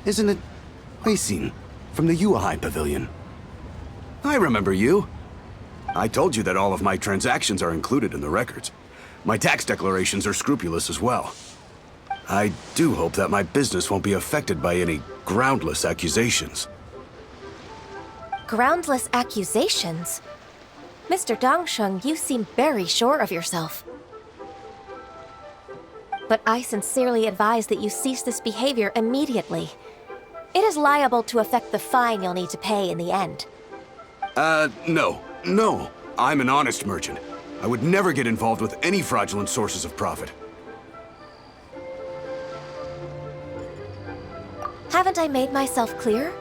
Isn't it Huixin from the Yuehai Pavilion? I remember you. I told you that all of my transactions are included in the records. My tax declarations are scrupulous as well. I do hope that my business won't be affected by any groundless accusations. Groundless accusations? Mr. Dongsheng, you seem very sure of yourself. But I sincerely advise that you cease this behavior immediately. It is liable to affect the fine you'll need to pay in the end. No. I'm an honest merchant. I would never get involved with any fraudulent sources of profit. Haven't I made myself clear?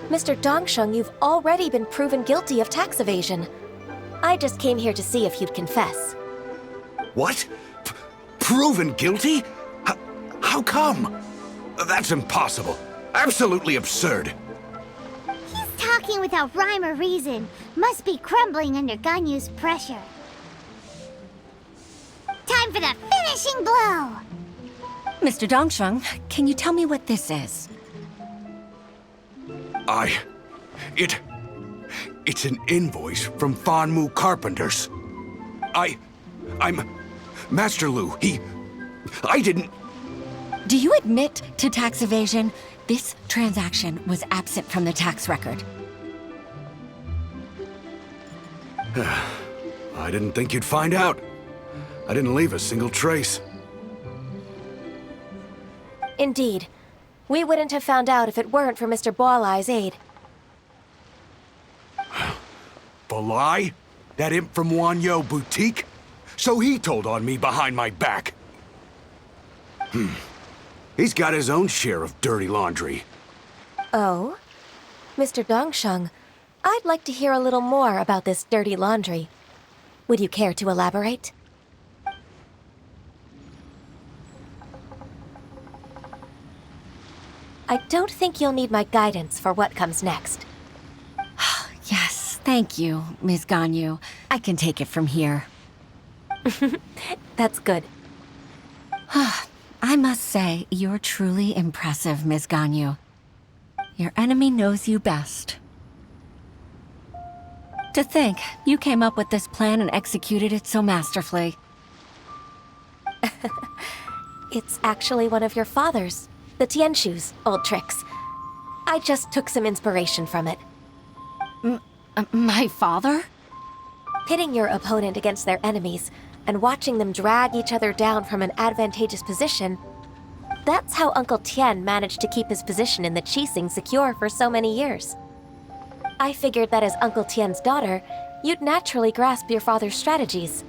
Mr. Dongsheng, you've already been proven guilty of tax evasion. I just came here to see if you'd confess. What? Proven guilty? How come? That's impossible. Absolutely absurd. He's talking without rhyme or reason. Must be crumbling under Ganyu's pressure. Time for the finishing blow! Mr. Dongsheng, can you tell me what this is? It's an invoice from Fanmu Carpenters. I'm Master Lu, I didn't... Do you admit to tax evasion? This transaction was absent from the tax record. I didn't think you'd find out. I didn't leave a single trace. Indeed. We wouldn't have found out if it weren't for Mr. Boalai's aid. Balai? That imp from Wanyo Boutique? So he told on me behind my back. He's got his own share of dirty laundry. Oh? Mr. Dongsheng, I'd like to hear a little more about this dirty laundry. Would you care to elaborate? I don't think you'll need my guidance for what comes next. Yes, thank you, Ms. Ganyu. I can take it from here. That's good. I must say, you're truly impressive, Ms. Ganyu. Your enemy knows you best. To think, you came up with this plan and executed it so masterfully. It's actually one of your father's, the Tianshu's, old tricks. I just took some inspiration from it. My father? Pitting your opponent against their enemies and watching them drag each other down from an advantageous position, that's how Uncle Tian managed to keep his position in the Qixing secure for so many years. I figured that as Uncle Tian's daughter, you'd naturally grasp your father's strategies.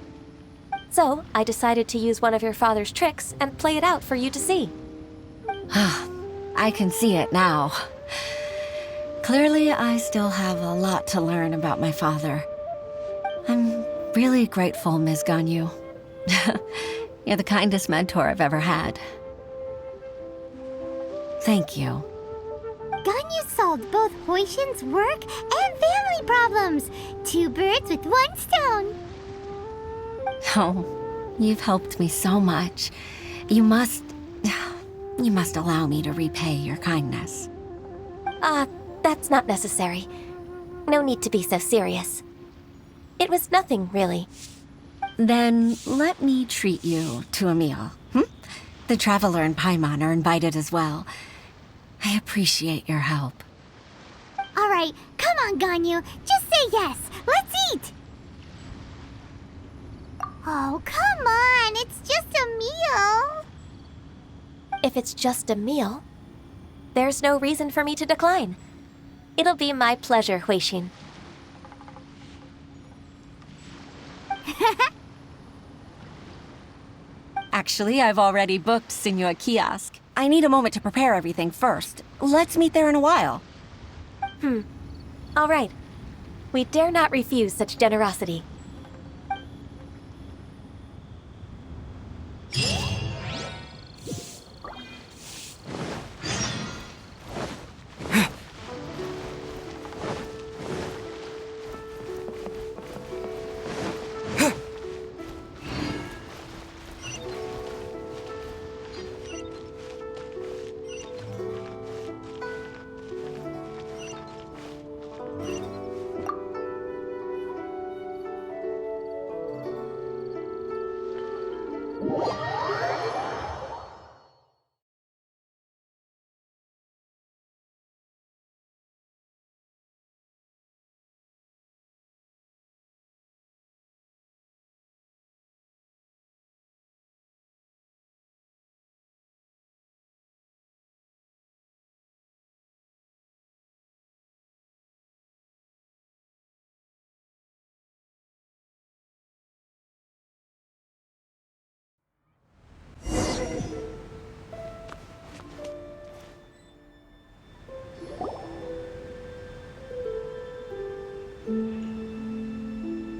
So, I decided to use one of your father's tricks and play it out for you to see. I can see it now. Clearly, I still have a lot to learn about my father. I'm really grateful, Ms. Ganyu. You're the kindest mentor I've ever had. Thank you. Ganyu solved both Huishin's work and family problems. 2 birds with 1 stone. Oh, you've helped me so much. You must allow me to repay your kindness. That's not necessary. No need to be so serious. It was nothing, really. Then let me treat you to a meal. The Traveler and Paimon are invited as well. I appreciate your help. All right, come on, Ganyu. Just say yes. Let's eat. Oh, come on. It's just a meal. If it's just a meal, there's no reason for me to decline. It'll be my pleasure, Huishin. Actually, I've already booked Senua Kiosk. I need a moment to prepare everything first. Let's meet there in a while. All right. We dare not refuse such generosity.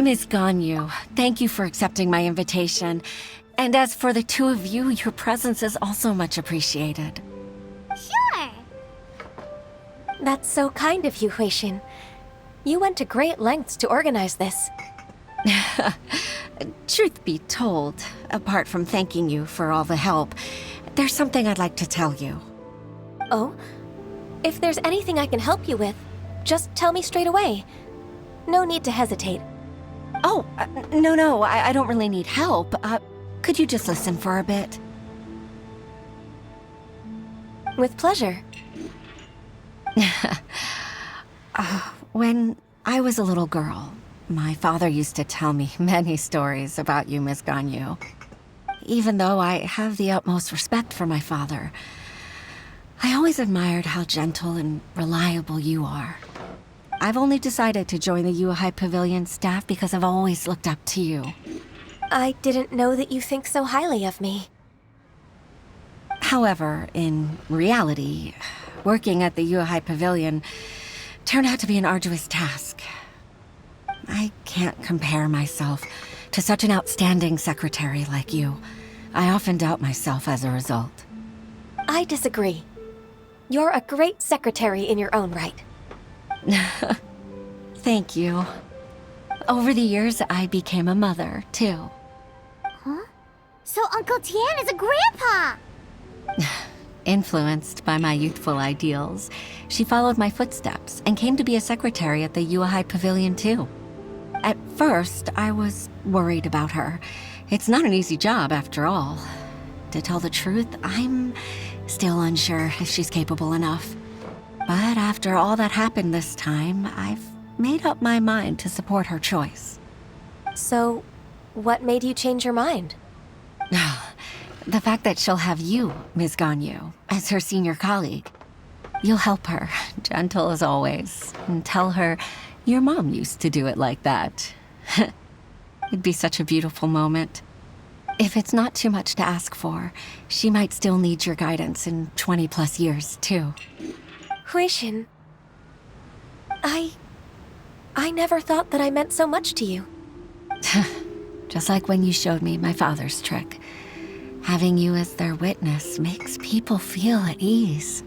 Miss Ganyu, thank you for accepting my invitation. And as for the two of you, your presence is also much appreciated. Sure. That's so kind of you, Huishin. You went to great lengths to organize this. Truth be told, apart from thanking you for all the help, there's something I'd like to tell you. Oh? If there's anything I can help you with, just tell me straight away. No need to hesitate. Oh, no, I don't really need help. Could you just listen for a bit? With pleasure. When I was a little girl, my father used to tell me many stories about you, Miss Ganyu. Even though I have the utmost respect for my father, I always admired how gentle and reliable you are. I've only decided to join the Yuhai Pavilion staff because I've always looked up to you. I didn't know that you think so highly of me. However, in reality, working at the Yuhai Pavilion turned out to be an arduous task. I can't compare myself to such an outstanding secretary like you. I often doubt myself as a result. I disagree. You're a great secretary in your own right. Thank you. Over the years, I became a mother, too. Huh? So Uncle Tian is a grandpa! Influenced by my youthful ideals, she followed my footsteps and came to be a secretary at the Yuhai Pavilion, too. At first, I was worried about her. It's not an easy job, after all. To tell the truth, I'm still unsure if she's capable enough. But after all that happened this time, I've made up my mind to support her choice. So, what made you change your mind? The fact that she'll have you, Ms. Ganyu, as her senior colleague. You'll help her, gentle as always, and tell her your mom used to do it like that. It'd be such a beautiful moment. If it's not too much to ask for, she might still need your guidance in 20+ years, too. Huishin, I never thought that I meant so much to you. Just like when you showed me my father's trick. Having you as their witness makes people feel at ease.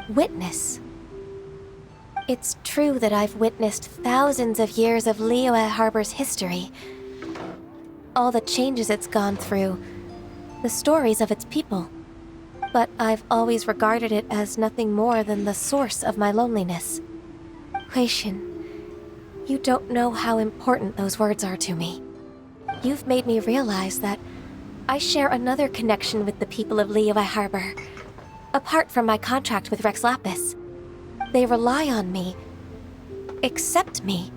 Witness? It's true that I've witnessed thousands of years of Liyue Harbor's history. All the changes it's gone through, the stories of its people. But I've always regarded it as nothing more than the source of my loneliness. Huixin, you don't know how important those words are to me. You've made me realize that I share another connection with the people of Liyue Harbor, apart from my contract with Rex Lapis. They rely on me, accept me,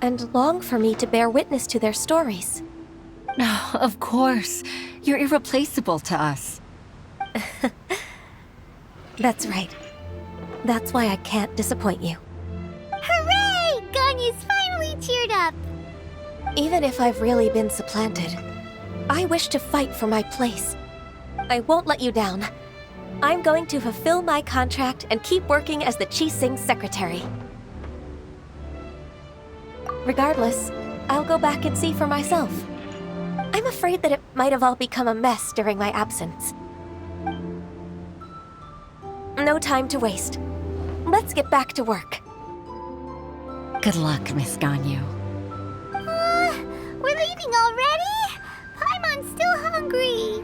and long for me to bear witness to their stories. Of course. You're irreplaceable to us. That's right. That's why I can't disappoint you. Hooray! Ganyu's finally cheered up! Even if I've really been supplanted, I wish to fight for my place. I won't let you down. I'm going to fulfill my contract and keep working as the Qixing secretary. Regardless, I'll go back and see for myself. I'm afraid that it might have all become a mess during my absence. No time to waste. Let's get back to work. Good luck, Miss Ganyu. We're leaving already? Paimon's still hungry.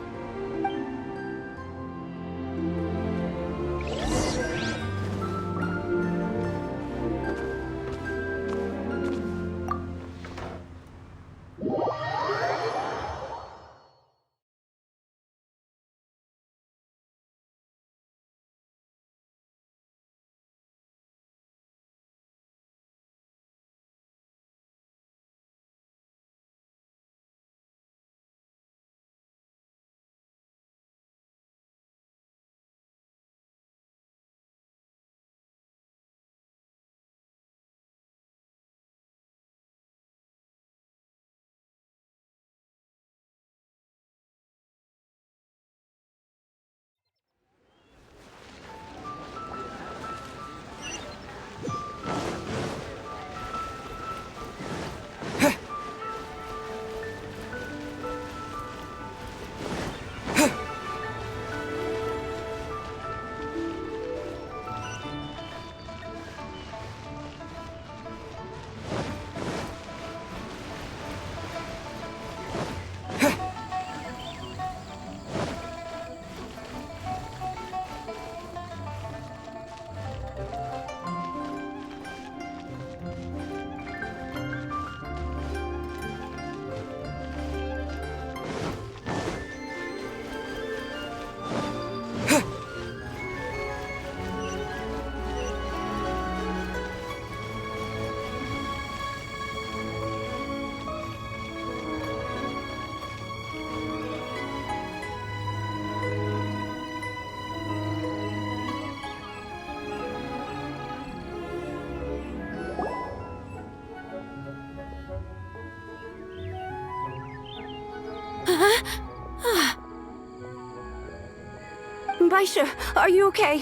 Baisha, are you okay?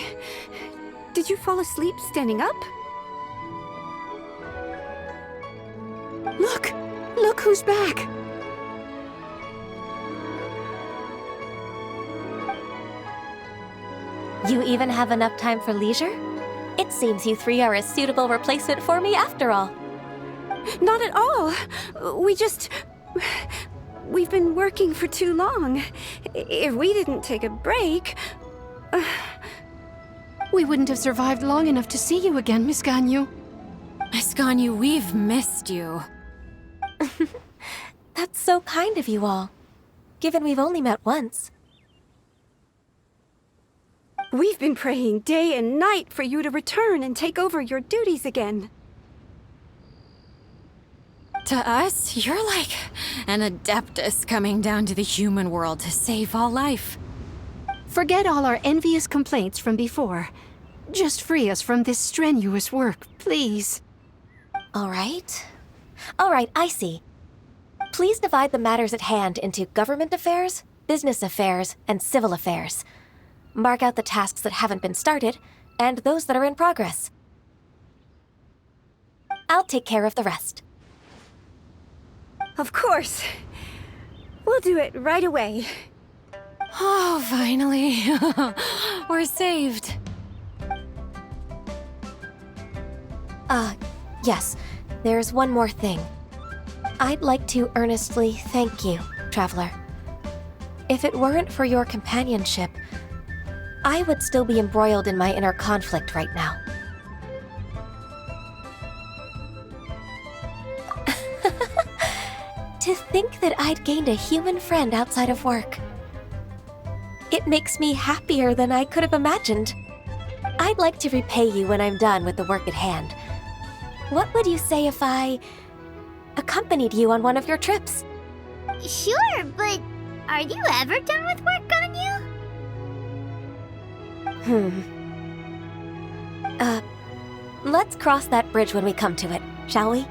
Did you fall asleep standing up? Look! Look who's back! You even have enough time for leisure? It seems you three are a suitable replacement for me after all. Not at all. We've been working for too long. If we didn't take a break... We wouldn't have survived long enough to see you again, Miss Ganyu. Miss Ganyu, we've missed you. That's so kind of you all, given we've only met once. We've been praying day and night for you to return and take over your duties again. To us, you're like an adeptus coming down to the human world to save all life. Forget all our envious complaints from before. Just free us from this strenuous work, please. All right. All right, I see. Please divide the matters at hand into government affairs, business affairs, and civil affairs. Mark out the tasks that haven't been started, and those that are in progress. I'll take care of the rest. Of course. We'll do it right away. Oh, finally. We're saved. Yes. There's one more thing. I'd like to earnestly thank you, Traveler. If it weren't for your companionship, I would still be embroiled in my inner conflict right now. To think that I'd gained a human friend outside of work. It makes me happier than I could have imagined. I'd like to repay you when I'm done with the work at hand. What would you say if I accompanied you on one of your trips? Sure, but are you ever done with work, Ganyu? Let's cross that bridge when we come to it, shall we?